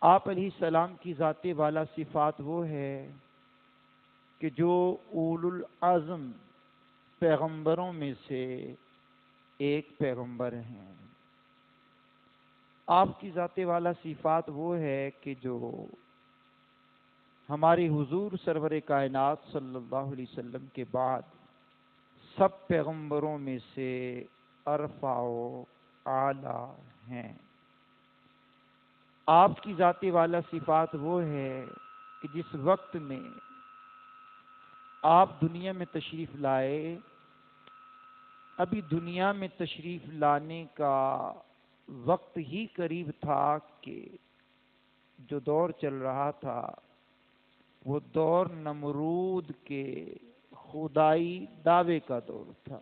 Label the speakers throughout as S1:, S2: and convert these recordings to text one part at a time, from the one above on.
S1: آپ علیہ السلام کی ذات والا صفات وہ ہے کہ جو اولو العزم پیغمبروں میں سے ایک پیغمبر ہیں۔ آپ کی ذات والا صفات وہ ہے کہ جو ہمارے حضور سرور کائنات صلی اللہ علیہ وسلم کے بعد سب پیغمبروں میں سے ارفع و اعلی ہیں۔ آپ کی ذات والا صفات وہ ہے کہ جس وقت میں آپ دنیا میں تشریف لائے، ابھی دنیا میں تشریف لانے کا وقت ہی قریب تھا کہ جو دور چل رہا تھا وہ دور نمرود کے خدائی دعوے کا دور تھا۔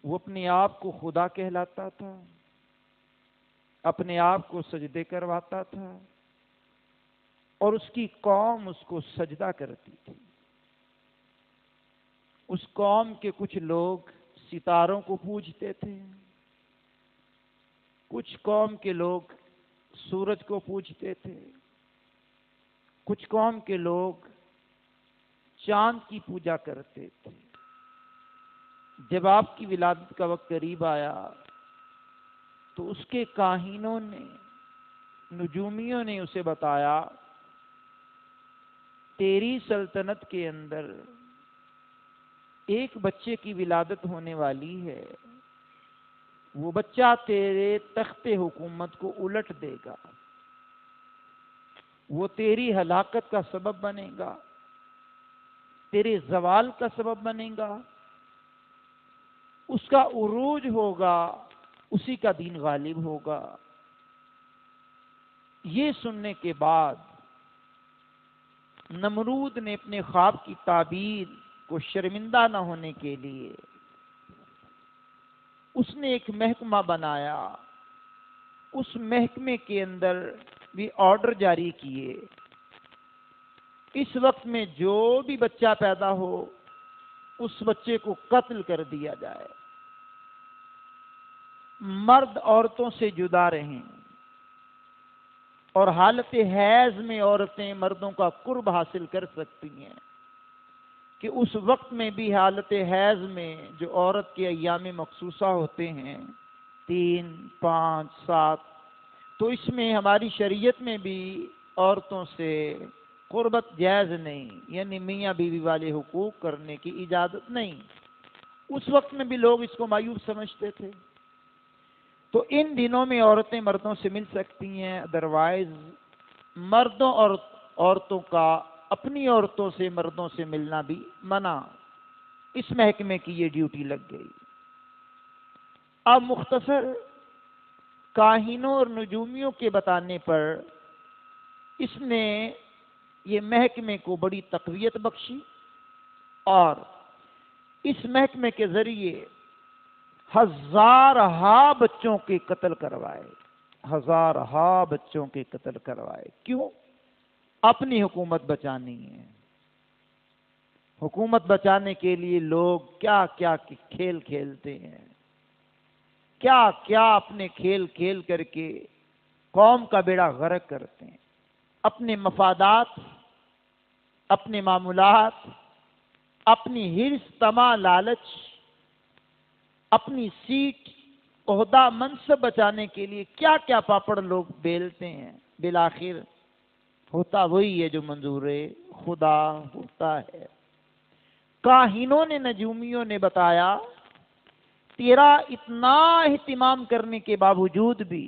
S1: وہ اپنے آپ کو خدا کہلاتا تھا، اپنے آپ کو سجدے کرواتا تھا، اور اس کی قوم اس کو سجدہ کرتی تھی۔ اس قوم کے کچھ لوگ ستاروں کو پوجتے تھے، کچھ قوم کے لوگ سورج کو پوجتے تھے، کچھ قوم کے لوگ چاند کی پوجا کرتے تھے۔ جب آپ کی ولادت کا وقت قریب آیا تو اس کے کاہنوں نے، نجومیوں نے اسے بتایا تیری سلطنت کے اندر ایک بچے کی ولادت ہونے والی ہے، وہ بچہ تیرے تخت حکومت کو الٹ دے گا، وہ تیری ہلاکت کا سبب بنے گا، تیرے زوال کا سبب بنے گا، اس کا عروج ہوگا، اسی کا دین غالب ہوگا۔ یہ سننے کے بعد نمرود نے اپنے خواب کی تعبیر کو شرمندہ نہ ہونے کے لیے اس نے ایک محکمہ بنایا۔ اس محکمے کے اندر بھی آرڈر جاری کیے، اس وقت میں جو بھی بچہ پیدا ہو اس بچے کو قتل کر دیا جائے، مرد عورتوں سے جدا رہیں، اور حالت حیض میں عورتیں مردوں کا قرب حاصل کر سکتی ہیں کہ اس وقت میں بھی حالت حیض میں جو عورت کے ایام مخصوصہ ہوتے ہیں 3، 5، 7، تو اس میں ہماری شریعت میں بھی عورتوں سے قربت جائز نہیں، یعنی میاں بیوی والے حقوق کرنے کی اجازت نہیں۔ اس وقت میں بھی لوگ اس کو معیوب سمجھتے تھے۔ تو ان دنوں میں عورتیں مردوں سے مل سکتی ہیں، ادروائز مردوں اور عورتوں کا اپنی عورتوں سے مردوں سے ملنا بھی منع۔ اس محکمے کی یہ ڈیوٹی لگ گئی۔ اب مختصر کاہنوں اور نجومیوں کے بتانے پر اس نے یہ محکمے کو بڑی تقویت بخشی، اور اس محکمے کے ذریعے ہزارہا بچوں کے قتل کروائے، ہزارہا بچوں کے قتل کروائے۔ کیوں؟ اپنی حکومت بچانی ہے۔ حکومت بچانے کے لیے لوگ کیا کیا کھیل کھیلتے ہیں، کیا کیا اپنے کھیل کھیل کر کے قوم کا بیڑا غرق کرتے ہیں۔ اپنے مفادات، اپنے معمولات، اپنی حرص، طمع، لالچ، اپنی سیٹ، عہدہ، منصب بچانے کے لیے کیا کیا پاپڑ لوگ بیلتے ہیں، بالآخر ہوتا وہی ہے جو منظور خدا ہوتا ہے۔ کاہنوں نے، نجومیوں نے بتایا تیرا اتنا اہتمام کرنے کے باوجود بھی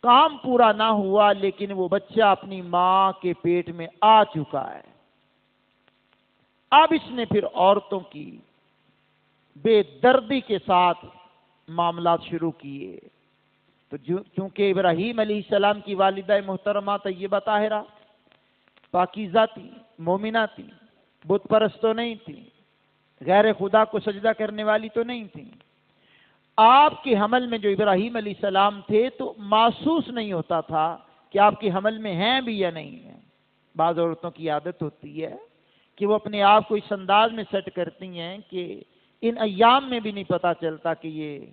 S1: کام پورا نہ ہوا، لیکن وہ بچہ اپنی ماں کے پیٹ میں آ چکا ہے۔ اب اس نے پھر عورتوں کی بے دردی کے ساتھ معاملات شروع کیے۔ تو چونکہ ابراہیم علیہ السلام کی والدہ محترمہ طیبہ طاہرہ پاکیزہ تھی، مومنہ تھی، بت پرست تو نہیں تھی، غیر خدا کو سجدہ کرنے والی تو نہیں تھی۔ آپ کے حمل میں جو ابراہیم علیہ السلام تھے تو محسوس نہیں ہوتا تھا کہ آپ کے حمل میں ہیں بھی یا نہیں ہیں۔ بعض عورتوں کی عادت ہوتی ہے کہ وہ اپنے آپ کو اس انداز میں سیٹ کرتی ہیں کہ ان ایام میں بھی نہیں پتا چلتا کہ یہ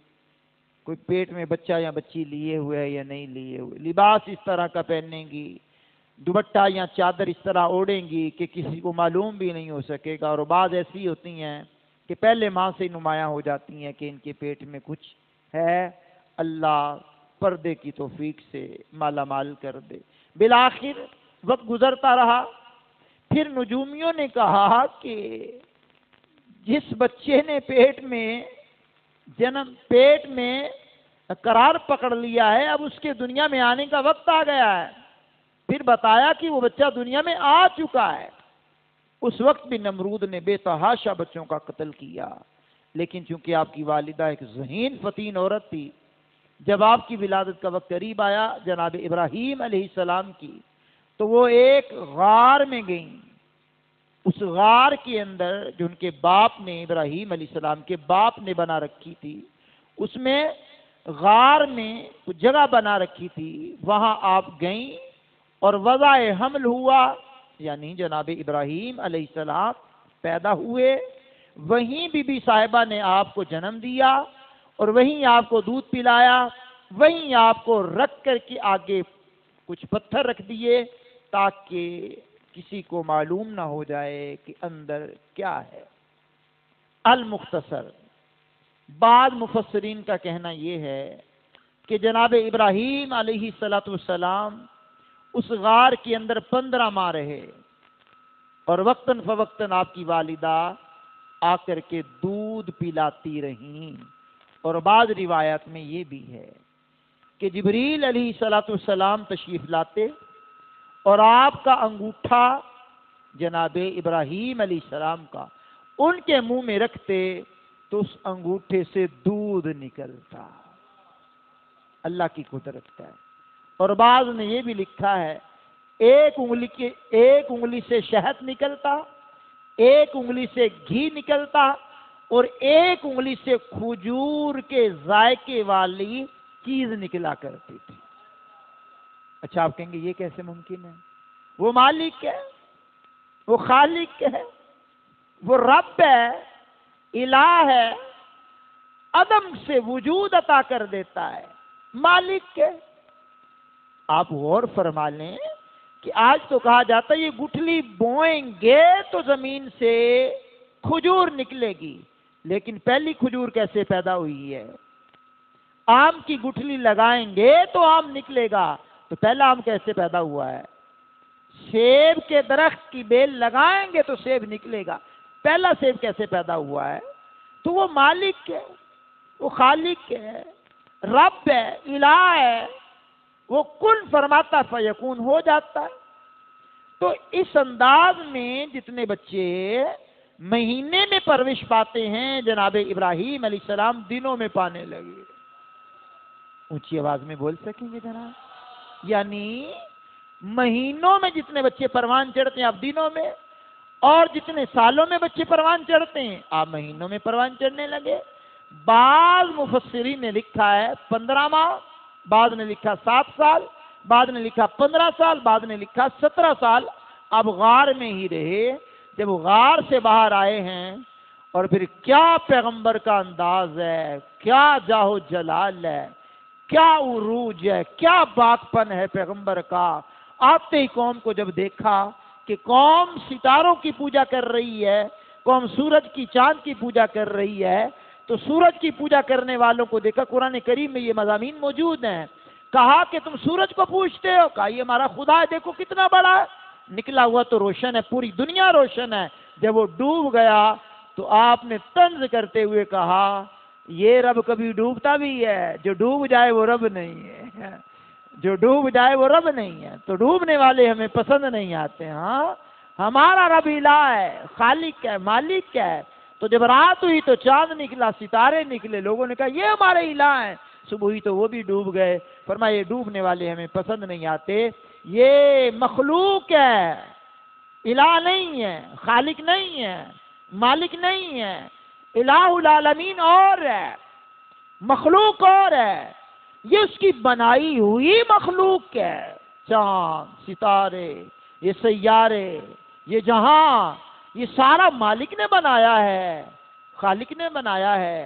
S1: کوئی پیٹ میں بچہ یا بچی لیے ہوئے ہے یا نہیں لیے ہوئے، لباس اس طرح کا پہنیں گی، دوپٹہ یا چادر اس طرح اوڑھیں گی کہ کسی کو معلوم بھی نہیں ہو سکے گا، اور بعض ایسی ہوتی ہیں کہ پہلے ماہ سے نمایاں ہو جاتی ہیں کہ ان کے پیٹ میں کچھ ہے، اللہ پردے کی توفیق سے مالا مال کر دے۔ بالآخر وقت گزرتا رہا، پھر نجومیوں نے کہا کہ جس بچے نے پیٹ میں قرار پکڑ لیا ہے، اب اس کے دنیا میں آنے کا وقت آ گیا ہے۔ پھر بتایا کہ وہ بچہ دنیا میں آ چکا ہے۔ اس وقت بھی نمرود نے بے تحاشا بچوں کا قتل کیا، لیکن چونکہ آپ کی والدہ ایک ذہین فتین عورت تھی، جب آپ کی ولادت کا وقت قریب آیا جناب ابراہیم علیہ السلام کی، تو وہ ایک غار میں گئیں۔ اس غار کے اندر جو ان کے باپ نے، ابراہیم علیہ السلام کے باپ نے بنا رکھی تھی، اس میں غار میں کچھ جگہ بنا رکھی تھی، وہاں آپ گئیں اور وضع حمل ہوا، یعنی جناب ابراہیم علیہ السلام پیدا ہوئے، وہیں بی بی صاحبہ نے آپ کو جنم دیا اور وہیں آپ کو دودھ پلایا، وہیں آپ کو رکھ کر کے آگے کچھ پتھر رکھ دیے تاکہ کسی کو معلوم نہ ہو جائے کہ اندر کیا ہے۔ المختصر، بعض مفسرین کا کہنا یہ ہے کہ جناب ابراہیم علیہ السلام اس غار کے اندر 15 ماہ رہے، اور وقتاً فوقتاً آپ کی والدہ آ کر کے دودھ پلاتی رہیں، اور بعض روایات میں یہ بھی ہے کہ جبریل علیہ السلام تشریف لاتے اور آپ کا انگوٹھا جناب ابراہیم علیہ السلام کا ان کے منہ میں رکھتے تو اس انگوٹھے سے دودھ نکلتا۔ اللہ کی قدرت ہے۔ اور بعض نے یہ بھی لکھا ہے ایک انگلی سے شہد نکلتا، ایک انگلی سے گھی نکلتا، اور ایک انگلی سے کھجور کے ذائقے والی چیز نکلا کرتی تھی۔ اچھا، آپ کہیں گے یہ کیسے ممکن ہے؟ وہ مالک ہے، وہ خالق ہے، وہ رب ہے، الہ ہے، عدم سے وجود عطا کر دیتا ہے، مالک ہے۔ آپ غور فرما لیں کہ آج تو کہا جاتا ہے یہ گٹھلی بوئیں گے تو زمین سے کھجور نکلے گی، لیکن پہلی کھجور کیسے پیدا ہوئی ہے؟ آم کی گٹھلی لگائیں گے تو آم نکلے گا، تو پہلا آم کیسے پیدا ہوا ہے؟ سیب کے درخت کی بیل لگائیں گے تو سیب نکلے گا، پہلا سیب کیسے پیدا ہوا ہے؟ تو وہ مالک ہے، وہ خالق ہے، رب ہے، الہ ہے، وہ کن فرماتا فیکون ہو جاتا ہے۔ تو اس انداز میں جتنے بچے مہینے میں پرورش پاتے ہیں جناب ابراہیم علیہ السلام دنوں میں پانے لگے۔ اونچی آواز میں بول سکیں گے جناب؟ یعنی مہینوں میں جتنے بچے پروان چڑھتے ہیں آپ دنوں میں، اور جتنے سالوں میں بچے پروان چڑھتے ہیں آپ مہینوں میں پروان چڑھنے لگے۔ بعض مفسرین نے لکھا ہے 15 ماہ، بعض نے لکھا 7 سال، بعض نے لکھا 15 سال، بعض نے لکھا 17 سال۔ اب غار میں ہی رہے، جب غار سے باہر آئے ہیں، اور پھر کیا پیغمبر کا انداز ہے، کیا جاہ و جلال ہے، کیا عروج ہے، کیا باکپن ہے پیغمبر کا۔ آتے ہی قوم کو جب دیکھا کہ قوم ستاروں کی پوجا کر رہی ہے، قوم سورج کی چاند کی پوجا کر رہی ہے، تو سورج کی پوجا کرنے والوں کو دیکھا۔ قرآن کریم میں یہ مضامین موجود ہیں۔ کہا کہ تم سورج کو پوجتے ہو، کہا یہ ہمارا خدا ہے، دیکھو کتنا بڑا ہے، نکلا ہوا تو روشن ہے، پوری دنیا روشن ہے۔ جب وہ ڈوب گیا تو آپ نے طنز کرتے ہوئے کہا یہ رب کبھی ڈوبتا بھی ہے، جو ڈوب جائے وہ رب نہیں ہے، جو ڈوب جائے وہ رب نہیں ہے۔ تو ڈوبنے والے ہمیں پسند نہیں آتے۔ ہاں، ہمارا رب الہ ہے، خالق ہے، مالک ہے۔ تو جب رات ہوئی تو چاند نکلا، ستارے نکلے، لوگوں نے کہا یہ ہمارے الہ ہیں۔ صبح ہوئی تو وہ بھی ڈوب گئے۔ فرمایا یہ ڈوبنے والے ہمیں پسند نہیں آتے، یہ مخلوق ہے، الہ نہیں ہے، خالق نہیں ہے، مالک نہیں ہے۔ الہ العالمین اور ہے، مخلوق اور ہے، یہ اس کی بنائی ہوئی مخلوق ہے۔ چاند، ستارے، یہ سیارے، یہ جہاں، یہ سارا مالک نے بنایا ہے، خالق نے بنایا ہے،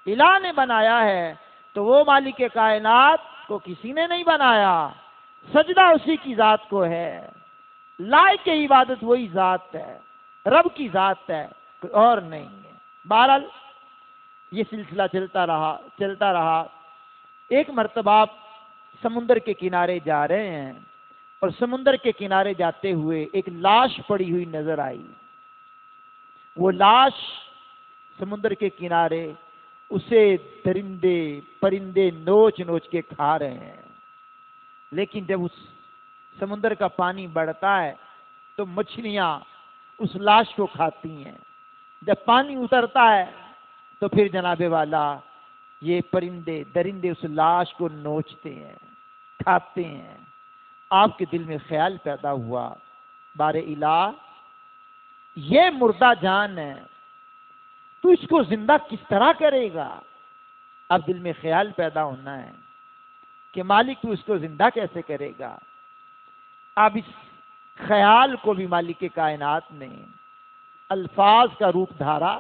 S1: الہ نے بنایا ہے۔ تو وہ مالک کائنات کو کسی نے نہیں بنایا، سجدہ اسی کی ذات کو ہے، لائق عبادت وہی ذات ہے، رب کی ذات ہے، کوئی اور نہیں ہے۔ بہرحال یہ سلسلہ چلتا رہا۔ ایک مرتبہ آپ سمندر کے کنارے جا رہے ہیں اور سمندر کے کنارے جاتے ہوئے ایک لاش پڑی ہوئی نظر آئی۔ وہ لاش سمندر کے کنارے اسے درندے پرندے نوچ نوچ کے کھا رہے ہیں، لیکن جب اس سمندر کا پانی بڑھتا ہے تو مچھلیاں اس لاش کو کھاتی ہیں، جب پانی اترتا ہے تو پھر جناب والا یہ پرندے درندے اس لاش کو نوچتے ہیں، کھاتے ہیں۔ آپ کے دل میں خیال پیدا ہوا، بارے الہ یہ مردہ جان ہے، تو اس کو زندہ کس طرح کرے گا؟ اب دل میں خیال پیدا ہونا ہے کہ مالک تو اس کو زندہ کیسے کرے گا؟ اب اس خیال کو بھی مالک کائنات نے الفاظ کا روپ دھارا،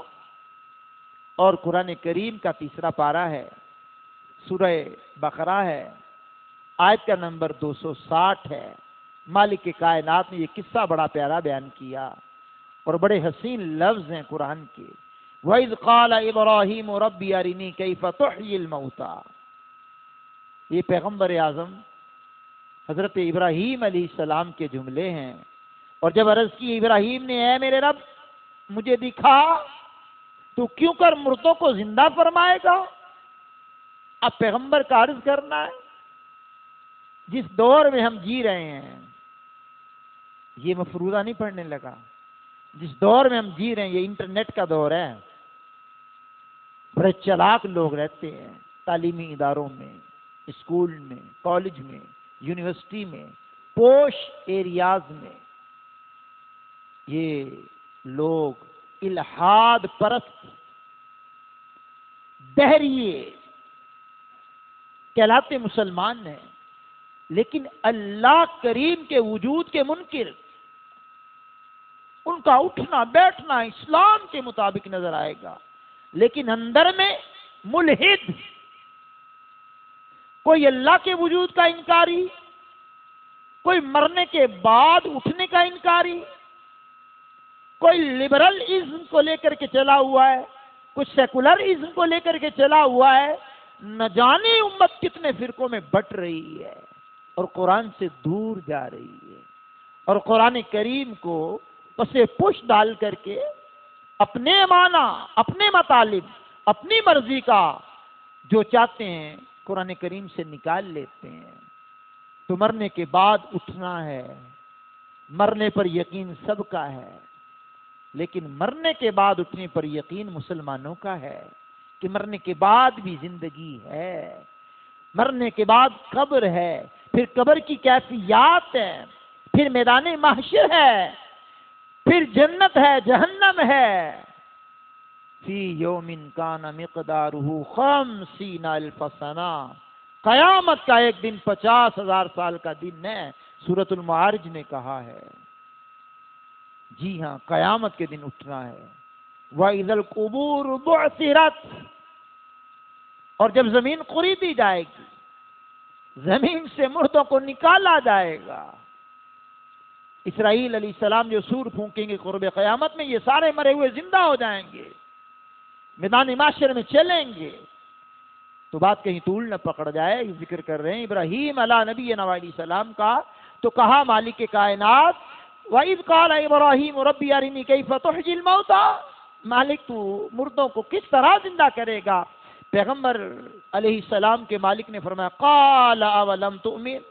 S1: اور قرآن کریم کا 3 پارہ ہے، سورہ بقرہ ہے، آیت کا نمبر 260 ہے۔ مالک کائنات نے یہ قصہ بڑا پیارا بیان کیا اور بڑے حسین لفظ ہیں قرآن کے۔ وَإِذْ قَالَ إِبْرَاهِيمُ رَبِّ أَرِنِي كَيْفَ تُحْيِي الْمَوْتَى، یہ پیغمبر اعظم حضرت ابراہیم علیہ السلام کے جملے ہیں۔ اور جب عرض کی ابراہیم نے، اے میرے رب مجھے دکھا تو کیوں کر مردوں کو زندہ فرمائے گا؟ اب پیغمبر کا عرض کرنا ہے، جس دور میں ہم جی رہے ہیں، یہ مفروضہ نہیں پڑھنے لگا، جس دور میں ہم جی رہے ہیں یہ انٹرنیٹ کا دور ہے، بڑے چلاک لوگ رہتے ہیں تعلیمی اداروں میں، اسکول میں، کالج میں، یونیورسٹی میں، پوش ایریاز میں۔ یہ لوگ الحاد پرست دہریے کہلاتے مسلمان ہیں، لیکن اللہ کریم کے وجود کے منکر۔ ان کا اٹھنا بیٹھنا اسلام کے مطابق نظر آئے گا، لیکن اندر میں ملحد، کوئی اللہ کے وجود کا انکاری، کوئی مرنے کے بعد اٹھنے کا انکاری، کوئی لبرل ازم کو لے کر کے چلا ہوا ہے، کوئی سیکولر ازم کو لے کر کے چلا ہوا ہے۔ نہ جانے امت کتنے فرقوں میں بٹ رہی ہے اور قرآن سے دور جا رہی ہے، اور قرآن کریم کو پسے پش ڈال کر کے اپنے معنی، اپنے مطالب، اپنی مرضی کا جو چاہتے ہیں قرآن کریم سے نکال لیتے ہیں۔ تو مرنے کے بعد اٹھنا ہے، مرنے پر یقین سب کا ہے، لیکن مرنے کے بعد اٹھنے پر یقین مسلمانوں کا ہے کہ مرنے کے بعد بھی زندگی ہے، مرنے کے بعد قبر ہے، پھر قبر کی کیفیات ہے، پھر میدان محشر ہے، پھر جنت ہے، جہنم ہے۔ فی یوم کان مقدارہ 50 الف سنہ، قیامت کا ایک دن 50,000 سال کا دن ہے، سورۃ المعارج نے کہا ہے۔ جی ہاں، قیامت کے دن اٹھنا ہے۔ وَإِذَا الْقُبُورُ بُعْثِرَتْ، اور جب زمین خریدی جائے گی، زمین سے مردوں کو نکالا جائے گا۔ اسرائیل علیہ السلام جو سور پھونکیں گے قرب قیامت میں، یہ سارے مرے ہوئے زندہ ہو جائیں گے، میدان معاشر میں چلیں گے۔ تو بات کہیں طول نہ پکڑ جائے، ذکر کر رہے ہیں ابراہیم علیہ نبینا علیہ السلام کا، تو کہا مالک کائنات وَإِذْ قَالَ إِبْرَاهِيمُ رَبِّ أَرِنِي كَيْفَ تُحْيِي الْمَوْتَى، مالک تو مردوں کو کس طرح زندہ کرے گا؟ پیغمبر علیہ السلام کے مالک نے فرمایا قَالَ أَوَلَمْ تُؤْمِنْ،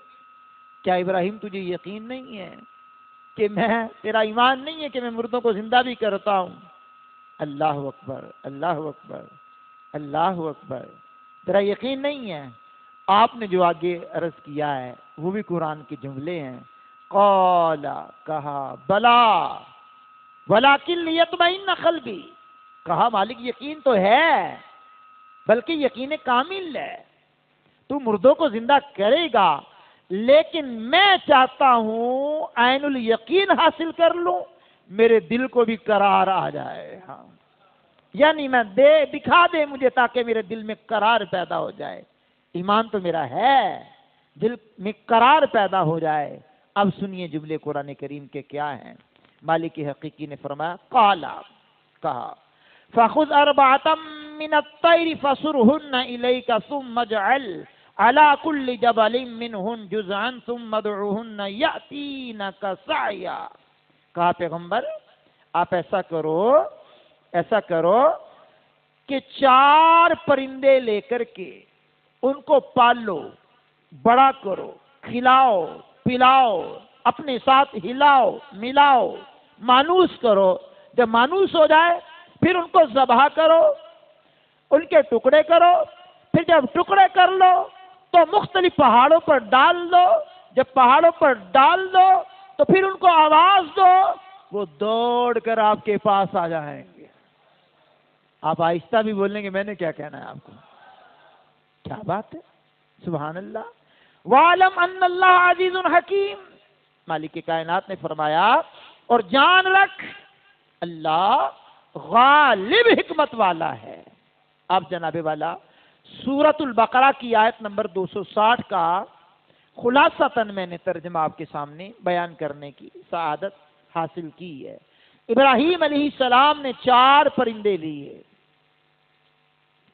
S1: کیا ابراہیم تجھے یقین نہیں ہے کہ تیرا ایمان نہیں ہے کہ میں مردوں کو زندہ بھی کرتا ہوں؟ اللہ اکبر، اللہ اکبر، اللہ اکبر، تیرا یقین نہیں ہے؟ آپ نے جو آگے عرض کیا ہے وہ بھی قرآن کے جملے ہیں۔ قال، کہا، بلا ولکن لیطمئن قلبی، کہا مالک یقین تو ہے، بلکہ یقین کامل ہے، تو مردوں کو زندہ کرے گا، لیکن میں چاہتا ہوں عین الیقین حاصل کر لوں، میرے دل کو بھی قرار آ جائے۔ ہاں، یعنی میں دکھا دے مجھے تاکہ میرے دل میں قرار پیدا ہو جائے۔ ایمان تو میرا ہے، دل میں قرار پیدا ہو جائے۔ اب سنیے جملے قرآن کریم کے کیا ہیں۔ مالک حقیقی نے فرمایا قالا، کہا فَخُذْ أَرْبَعَةً مِّنَ الطَّيْرِ فَصُرْهُنَّ إِلَيْكَ ثُمَّ اجْعَلْ عَلَى كُلِّ جَبَلٍ مِّنْهُنَّ جُزْءًا ثُمَّ ادْعُهُنَّ يَأْتِينَكَ سَعْيًا۔ کہا پیغمبر آپ ایسا کرو کہ 4 پرندے لے کر کے ان کو پالو، بڑا کرو، کھلاؤ پلاؤ، اپنے ساتھ ہلاؤ ملاؤ، مانوس کرو۔ جب مانوس ہو جائے پھر ان کو ذبح کرو، ان کے ٹکڑے کرو، پھر جب ٹکڑے کر لو تو مختلف پہاڑوں پر ڈال دو۔ جب پہاڑوں پر ڈال دو تو پھر ان کو آواز دو، وہ دوڑ کر آپ کے پاس آ جائیں گے۔ آپ آہستہ بھی بولیں گے، میں نے کیا کہنا ہے آپ کو؟ کیا بات ہے، سبحان اللہ۔ وَعَلَمْ أَنَّ اللَّهَ عَزِيزٌ حَكِيمٌ، مالک کائنات نے فرمایا اور جان رکھ اللہ غالب حکمت والا ہے۔ اب جناب والا سورۃ البقرہ کی آیت نمبر 260 کا خلاصتاً میں نے ترجمہ آپ کے سامنے بیان کرنے کی سعادت حاصل کی ہے۔ ابراہیم علیہ السلام نے 4 پرندے لیے،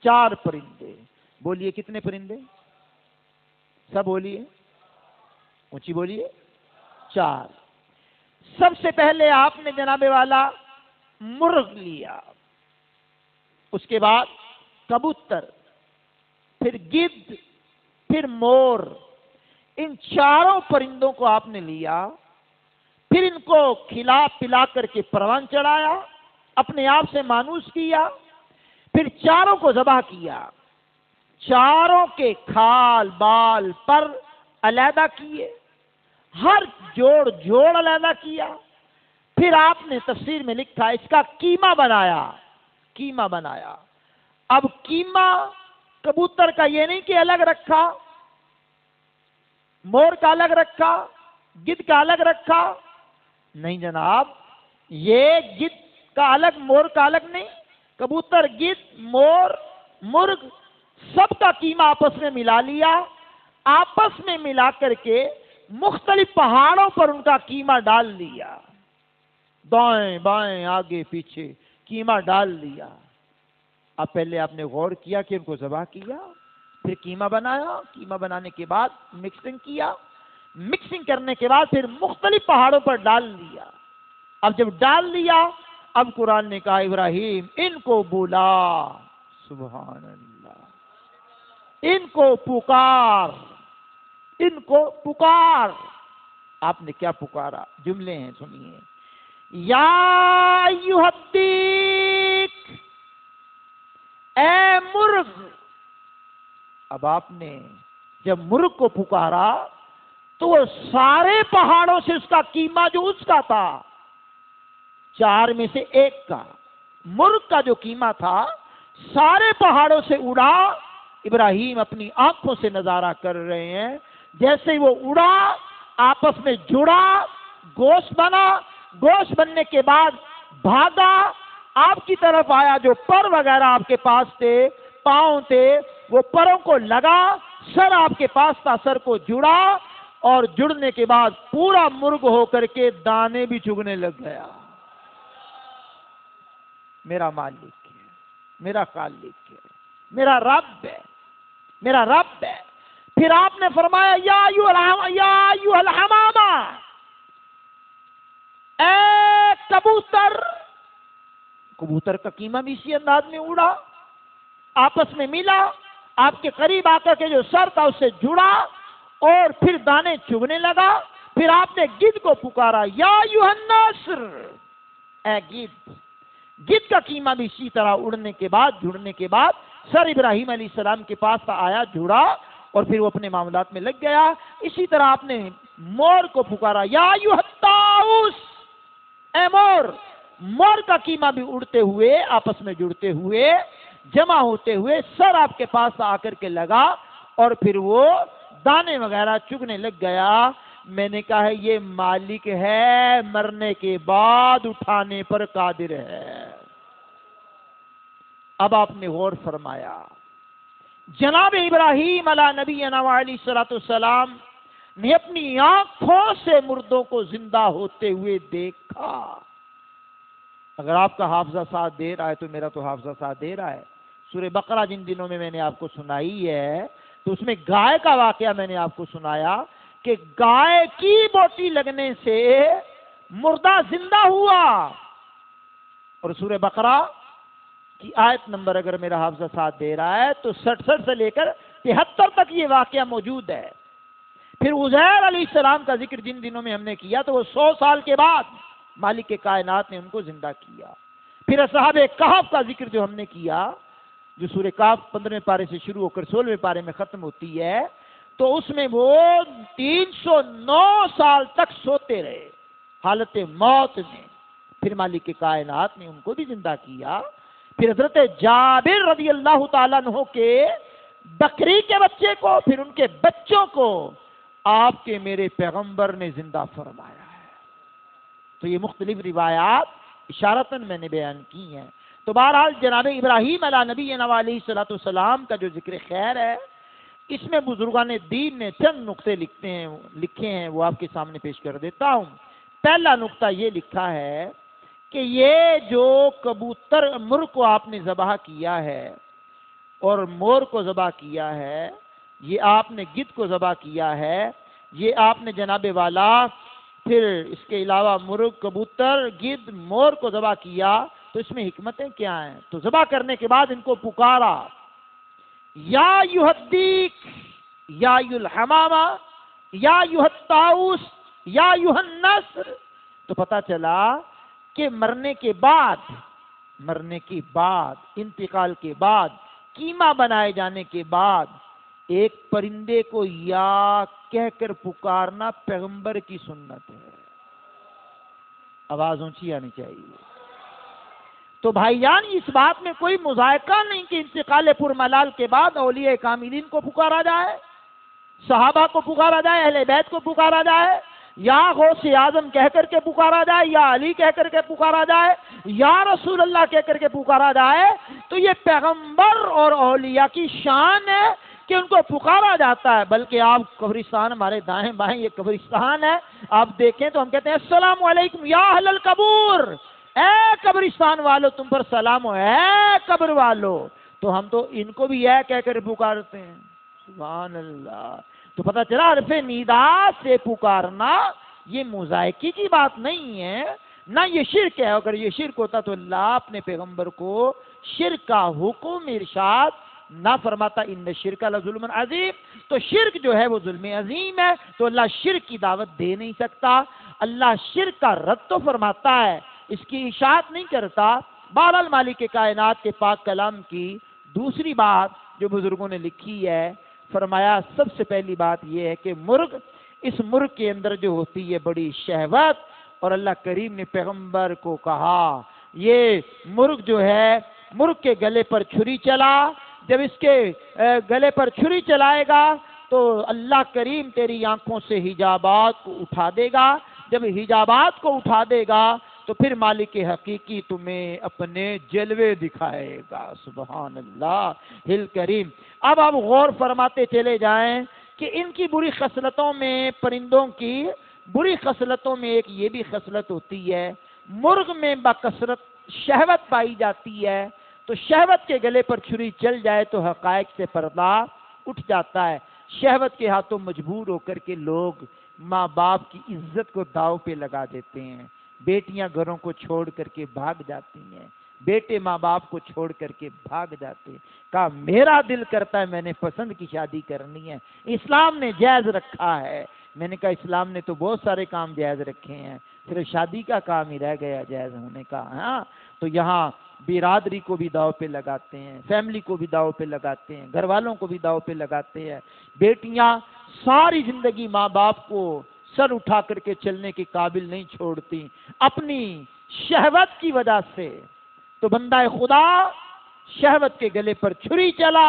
S1: 4 پرندے۔ بولیے کتنے پرندے؟ سب بولیے، اونچی بولیے، 4۔ سب سے پہلے آپ نے جناب والا مرغ لیا، اس کے بعد کبوتر، پھر گدھ، پھر مور۔ ان 4 پرندوں کو آپ نے لیا، پھر ان کو کھلا پلا کر کے پروان چڑھایا، اپنے آپ سے مانوس کیا، پھر 4 کو ذبح کیا، 4 کے کھال بال پر علیحدہ کیے، ہر جوڑ علیحدہ کیا، پھر آپ نے تفسیر میں لکھا اس کا قیمہ بنایا۔ اب قیمہ کبوتر کا یہ نہیں کہ الگ رکھا، مور کا الگ رکھا، گدھ کا الگ رکھا، نہیں جناب، یہ گدھ کا الگ مور کا الگ نہیں، کبوتر گدھ مور مرغ سب کا قیمہ آپس میں ملا لیا، آپس میں ملا کر کے مختلف پہاڑوں پر ان کا قیمہ ڈال دیا، دائیں بائیں آگے پیچھے قیمہ ڈال دیا۔ اب پہلے آپ نے غور کیا کہ ان کو ذبح کیا، پھر قیمہ بنایا، قیمہ بنانے کے بعد مکسنگ کیا، مکسنگ کرنے کے بعد پھر مختلف پہاڑوں پر ڈال دیا۔ اب جب ڈال دیا، اب قرآن نے کہا ابراہیم ان کو بولا، سبحان اللہ، ان کو پکار۔ آپ نے کیا پکارا؟ جملے ہیں سنیے۔ یا ایھا الدیک، اے مرغ۔ اب آپ نے جب مرغ کو پکارا تو وہ سارے پہاڑوں سے اس کا قیمہ جو اس کا تھا، 4 میں سے 1 کا مرغ کا جو قیمہ تھا سارے پہاڑوں سے اڑا۔ ابراہیم اپنی آنکھوں سے نظارہ کر رہے ہیں، جیسے وہ اڑا آپس میں جڑا، گوشت بنا، گوشت بننے کے بعد بھاگا، آپ کی طرف آیا، جو پر وغیرہ آپ کے پاس تھے، پاؤں تھے، وہ پروں کو لگا، سر آپ کے پاس تھا، سر کو جڑا، اور جڑنے کے بعد پورا مرغ ہو کر کے دانے بھی چگنے لگ گیا۔ میرا مالک ہے، میرا خالق ہے، میرا رب ہے۔ پھر آپ نے فرمایا یا ایھا الحمامہ، اے کبوتر کا قیمہ بھی اسی انداز میں اڑا، آپس میں ملا، آپ کے قریب آ کر کے جو سر تھا اس سے جڑا اور پھر دانے چگنے لگا۔ پھر آپ نے گدھ کو پکارا، یا ایھا النسر، اے گدھ کا قیمہ بھی اسی طرح اڑنے کے بعد جڑنے کے بعد سر ابراہیم علیہ السلام کے پاس آیا، جڑا، اور پھر وہ اپنے معاملات میں لگ گیا۔ اسی طرح آپ نے مور کو پکارا، یا ایھا الطاؤس، اے مور کا قیمہ بھی اڑتے ہوئے، آپس میں جڑتے ہوئے، جمع ہوتے ہوئے سر آپ کے پاس آ کر کے لگا اور پھر وہ دانے وغیرہ چگنے لگ گیا۔ میں نے کہا ہے یہ مالک ہے، مرنے کے بعد اٹھانے پر قادر ہے۔ اب آپ نے غور فرمایا، جناب ابراہیم علیہ نبینا علیہ الصلوۃ والسلام نے اپنی آنکھوں سے مردوں کو زندہ ہوتے ہوئے دیکھا۔ اگر آپ کا حافظہ ساتھ دے رہا ہے تو میرا تو حافظہ ساتھ دے رہا ہے۔ سورہ بقرہ جن دنوں میں نے آپ کو سنائی ہے تو اس میں گائے کا واقعہ میں نے آپ کو سنایا کہ گائے کی بوٹی لگنے سے مردہ زندہ ہوا، اور سورہ بقرہ کی آیت نمبر اگر میرا حافظہ ساتھ دے رہا ہے تو 67 سے لے کر 73 تک یہ واقعہ موجود ہے۔ پھر عزیر علیہ السلام کا ذکر جن دنوں میں ہم نے کیا تو وہ 100 سال کے بعد مالک کائنات نے ان کو زندہ کیا۔ پھر اصحاب کہف کا ذکر جو ہم نے کیا، جو سورہ کہف 15ویں پارے سے شروع ہو کر 16ویں پارے میں ختم ہوتی ہے، تو اس میں وہ 309 سال تک سوتے رہے حالت موت میں۔ پھر مالک کائنات نے ان کو بھی زندہ کیا۔ پھر حضرت جابر رضی اللہ تعالیٰ عنہ کے بکری کے بچے کو، پھر ان کے بچوں کو آپ کے میرے پیغمبر نے زندہ فرمایا ہے۔ تو یہ مختلف روایات اشارتاً میں نے بیان کی ہیں۔ تو بہرحال جناب ابراہیم علیہ نبینا علیہ الصلوۃ والسلام کا جو ذکر خیر ہے، اس میں بزرگان دین نے چند نقطے لکھے ہیں، وہ آپ کے سامنے پیش کر دیتا ہوں۔ پہلا نقطہ یہ لکھا ہے کہ یہ جو کبوتر مرغ کو آپ نے ذبح کیا ہے اور مور کو ذبح کیا ہے، یہ آپ نے گدھ کو ذبح کیا ہے، یہ آپ نے جناب والا پھر اس کے علاوہ مرغ، کبوتر، گدھ، مور کو ذبح کیا، تو اس میں حکمتیں کیا ہیں؟ تو ذبح کرنے کے بعد ان کو پکارا، یا ایھا الدیک، یا ایھا الحمامہ، یا ایھا الطاؤس، یا ایھا النسر۔ تو پتہ چلا کہ مرنے کے بعد انتقال کے بعد قیمہ بنائے جانے کے بعد ایک پرندے کو یا کہہ کر پکارنا پیغمبر کی سنت ہے۔ آواز اونچی آنی چاہیے۔ تو بھائی جان، اس بات میں کوئی مذائقہ نہیں کہ انتقال پرملال کے بعد اولیاء کاملین کو پکارا جائے، صحابہ کو پکارا جائے، اہل بیت کو پکارا جائے، یا غوث اعظم کہہ کر کے پکارا جائے، یا علی کہہ کر کے پکارا جائے، یا رسول اللہ کہہ کر کے پکارا جائے۔ تو یہ پیغمبر اور اولیاء کی شان ہے کہ ان کو پکارا جاتا ہے۔ بلکہ آپ قبرستان، ہمارے دائیں بائیں یہ قبرستان ہے، آپ دیکھیں تو ہم کہتے ہیں السلام علیکم یا اہل القبور، اے قبرستان والو تم پر سلام ہو، اے قبر والو۔ تو ہم تو ان کو بھی اے کہہ کر پکارتے ہیں۔ سبحان اللہ۔ تو پتہ چلا حرف ندا سے پکارنا یہ مذائقے کی بات نہیں ہے، نہ یہ شرک ہے۔ اگر یہ شرک ہوتا تو اللہ اپنے پیغمبر کو شرک کا حکم ارشاد نہ فرماتا، ان شرک لظلم عظیم۔ تو شرک جو ہے وہ ظلم عظیم ہے، تو اللہ شرک کی دعوت دے نہیں سکتا۔ اللہ شرک کا رد تو فرماتا ہے، اس کی اشاعت نہیں کرتا۔ بہرحال مالک کائنات کے پاک کلام کی دوسری بات جو بزرگوں نے لکھی ہے، فرمایا سب سے پہلی بات یہ ہے کہ مرغ، اس مرغ کے اندر جو ہوتی ہے بڑی شہوت، اور اللہ کریم نے پیغمبر کو کہا یہ مرغ جو ہے، مرغ کے گلے پر چھری چلا، جب اس کے گلے پر چھری چلائے گا تو اللہ کریم تیری آنکھوں سے حجابات کو اٹھا دے گا، جب حجابات کو اٹھا دے گا تو پھر مالک حقیقی تمہیں اپنے جلوے دکھائے گا۔ سبحان اللہ ہل کریم۔ اب آپ غور فرماتے چلے جائیں کہ ان کی بری خصلتوں میں، پرندوں کی بری خصلتوں میں ایک یہ بھی خصلت ہوتی ہے، مرغ میں بکثرت شہوت پائی جاتی ہے، تو شہوت کے گلے پر چھری چل جائے تو حقائق سے پردہ اٹھ جاتا ہے۔ شہوت کے ہاتھوں مجبور ہو کر کے لوگ ماں باپ کی عزت کو داؤ پہ لگا دیتے ہیں، بیٹیاں گھروں کو چھوڑ کر کے بھاگ جاتی ہیں، بیٹے ماں باپ کو چھوڑ کر کے بھاگ جاتے ہیں۔ کہا میرا دل کرتا ہے میں نے پسند کی شادی کرنی ہے، اسلام نے جائز رکھا ہے۔ میں نے کہا اسلام نے تو بہت سارے کام جائز رکھے ہیں، صرف شادی کا کام ہی رہ گیا جائز ہونے کا۔ ہاں تو یہاں برادری کو بھی داؤ پہ لگاتے ہیں، فیملی کو بھی داؤ پہ لگاتے ہیں، گھر والوں کو بھی داؤ پہ لگاتے ہیں۔ بیٹیاں ساری زندگی ماں باپ کو سر اٹھا کر کے چلنے کے قابل نہیں چھوڑتی اپنی شہوت کی وجہ سے۔ تو بندہ خدا شہوت کے گلے پر چھری چلا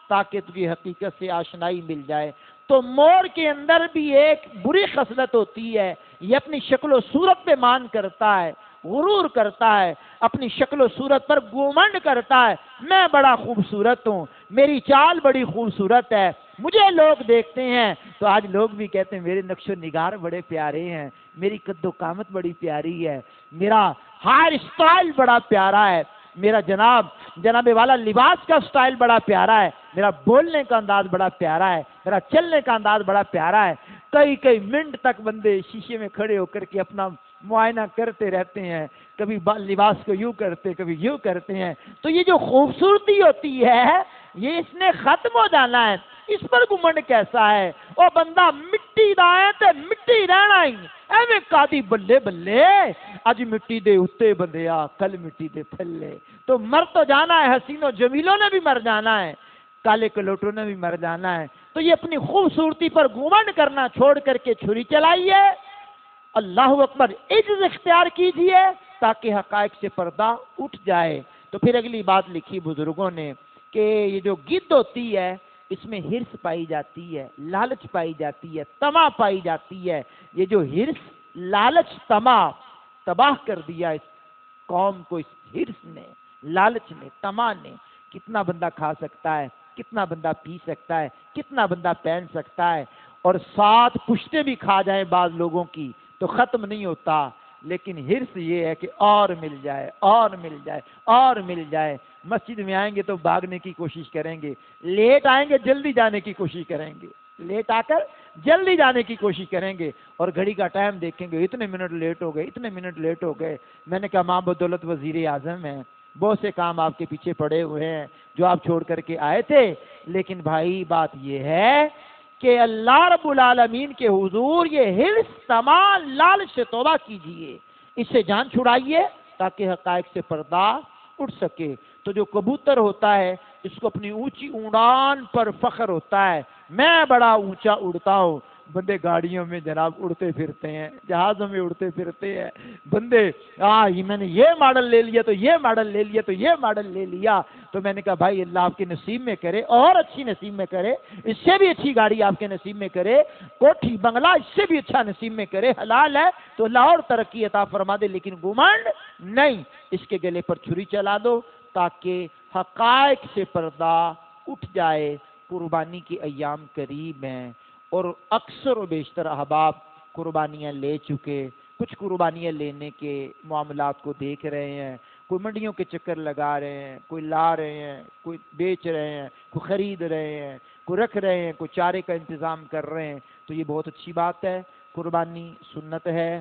S1: تاکہ تجھے حقیقت سے آشنائی مل جائے۔ تو مور کے اندر بھی ایک بری خصلت ہوتی ہے، یہ اپنی شکل و صورت پہ مان کرتا ہے، غرور کرتا ہے، اپنی شکل و صورت پر گھمنڈ کرتا ہے، میں بڑا خوبصورت ہوں، میری چال بڑی خوبصورت ہے، مجھے لوگ دیکھتے ہیں تو آج لوگ بھی کہتے ہیں میرے نقش و نگار بڑے پیارے ہیں، میری قد و قامت بڑی پیاری ہے، میرا ہیئر اسٹائل بڑا پیارا ہے، میرا جناب والا لباس کا سٹائل بڑا پیارا ہے، میرا بولنے کا انداز بڑا پیارا ہے، میرا چلنے کا انداز بڑا پیارا ہے۔ کئی منٹ تک بندے شیشے میں کھڑے ہو کر کے اپنا معائنہ کرتے رہتے ہیں، کبھی لباس کو یوں کرتے کبھی یوں کرتے ہیں۔ تو یہ جو خوبصورتی ہوتی ہے یہ اس نے ختم ہو جانا ہے، اس پر گمنڈ کیسا ہے؟ وہ بندہ مٹی دا ہے تے مٹی رہنا ہی، ایویں کادی بلے بلے اج مٹی دے اتے بندیا کل مٹی دے تھلے۔ تو مر تو جانا ہے، حسین و جمیلوں نے بھی مر جانا ہے، کالے کلوٹوں نے بھی مر جانا ہے۔ تو یہ اپنی خوبصورتی پر گمنڈ کرنا چھوڑ کر کے چھری چلائیے، اللہ اکبر، عجز اختیار کیجئے تاکہ حقائق سے پردہ اٹھ جائے۔ تو پھر اگلی بات لکھی بزرگوں نے کہ یہ جو گدھ ہوتی ہے اس میں ہرس پائی جاتی ہے، لالچ پائی جاتی ہے، طمع پائی جاتی ہے۔ یہ جو ہرس، لالچ، طمع تباہ کر دیا اس قوم کو، اس ہرس نے، لالچ نے، طمع نے۔ کتنا بندہ کھا سکتا ہے، کتنا بندہ پی سکتا ہے، کتنا بندہ پہن سکتا ہے، اور 7 پشتیں بھی کھا جائیں بعض لوگوں کی تو ختم نہیں ہوتا۔ لیکن ہرس یہ ہے کہ اور مل جائے، اور مل جائے، اور مل جائے۔ مسجد میں آئیں گے تو بھاگنے کی کوشش کریں گے، لیٹ آئیں گے جلدی جانے کی کوشش کریں گے، لیٹ آ کر جلدی جانے کی کوشش کریں گے، اور گھڑی کا ٹائم دیکھیں گے، اتنے منٹ لیٹ ہو گئے، اتنے منٹ لیٹ ہو گئے۔ میں نے کہا ماں بدولت وزیر اعظم ہیں، بہت سے کام آپ کے پیچھے پڑے ہوئے ہیں جو آپ چھوڑ کر کے آئے تھے، لیکن بھائی بات یہ ہے کہ اللہ رب العالمین کے حضور یہ ہرس، طمع، لالچ سے توبہ کیجئے، اس سے جان چھڑائیے تاکہ حقائق سے پردہ اٹھ سکے۔ تو جو کبوتر ہوتا ہے اس کو اپنی اونچی اڑان پر فخر ہوتا ہے، میں بڑا اونچا اڑتا ہوں۔ بندے گاڑیوں میں جناب اڑتے پھرتے ہیں، جہازوں میں اڑتے پھرتے ہیں، بندے میں نے یہ ماڈل لے لیا تو یہ ماڈل لے لیا تو یہ ماڈل لے لیا۔ تو میں نے کہا بھائی اللہ آپ کے نصیب میں کرے، اور اچھی نصیب میں کرے، اس سے بھی اچھی گاڑی آپ کے نصیب میں کرے، کوٹھی بنگلہ اس سے بھی اچھا نصیب میں کرے، حلال ہے تو اللہ اور ترقی عطا فرما دے، لیکن گمنڈ نہیں۔ اس کے گلے پر چھری چلا دو تاکہ حقائق سے پردہ اٹھ جائے۔ قربانی کے ایام قریب ہیں، اور اکثر و بیشتر احباب قربانیاں لے چکے، کچھ قربانیاں لینے کے معاملات کو دیکھ رہے ہیں، کوئی منڈیوں کے چکر لگا رہے ہیں، کوئی لا رہے ہیں، کوئی بیچ رہے ہیں، کوئی خرید رہے ہیں، کوئی رکھ رہے ہیں، کوئی چارے کا انتظام کر رہے ہیں۔ تو یہ بہت اچھی بات ہے، قربانی سنت ہے،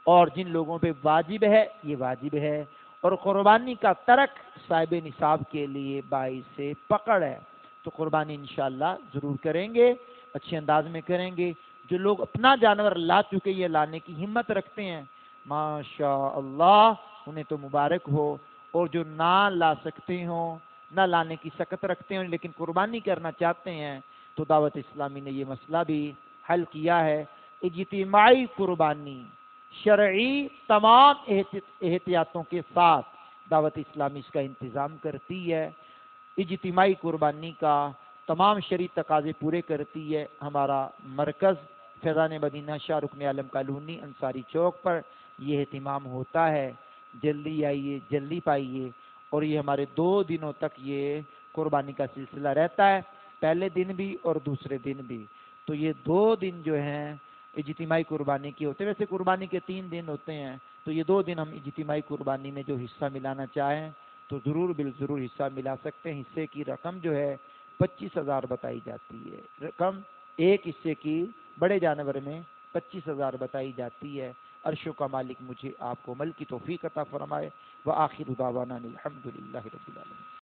S1: اور جن لوگوں پہ واجب ہے یہ واجب ہے، اور قربانی کا ترک صاحب نصاب کے لیے باعث پکڑ ہے۔ تو قربانی انشاءاللہ ضرور کریں گے، اچھے انداز میں کریں گے۔ جو لوگ اپنا جانور لا چکے یہ لانے کی ہمت رکھتے ہیں ماشاءاللہ انہیں تو مبارک ہو، اور جو نہ لا سکتے ہوں، نہ لانے کی سکت رکھتے ہیں لیکن قربانی کرنا چاہتے ہیں، تو دعوت اسلامی نے یہ مسئلہ بھی حل کیا ہے۔ اجتماعی قربانی شرعی تمام احتیاطوں کے ساتھ دعوت اسلامی اس کا انتظام کرتی ہے۔ اجتماعی قربانی کا تمام شرعی تقاضے پورے کرتی ہے۔ ہمارا مرکز فیضان مدینہ شاہ رکن عالم کالونی انصاری چوک پر یہ اہتمام ہوتا ہے، جلدی آئیے، جلدی پائیے۔ اور یہ ہمارے 2 دنوں تک یہ قربانی کا سلسلہ رہتا ہے، پہلے دن بھی اور دوسرے دن بھی۔ تو یہ 2 دن جو ہیں اجتماعی قربانی کی ہوتے ہیں، ویسے قربانی کے 3 دن ہوتے ہیں، تو یہ 2 دن ہم اجتماعی قربانی میں جو حصہ ملانا چاہیں تو ضرور بالضرور حصہ ملا سکتے ہیں۔ حصے کی رقم جو ہے 25,000 بتائی جاتی ہے، رقم ایک حصے کی بڑے جانور میں 25,000 بتائی جاتی ہے۔ عرشوں کا مالک مجھے آپ کو عمل کی توفیق عطا فرمائے۔ وآخر دعوانا الحمدللہ رب العالمین۔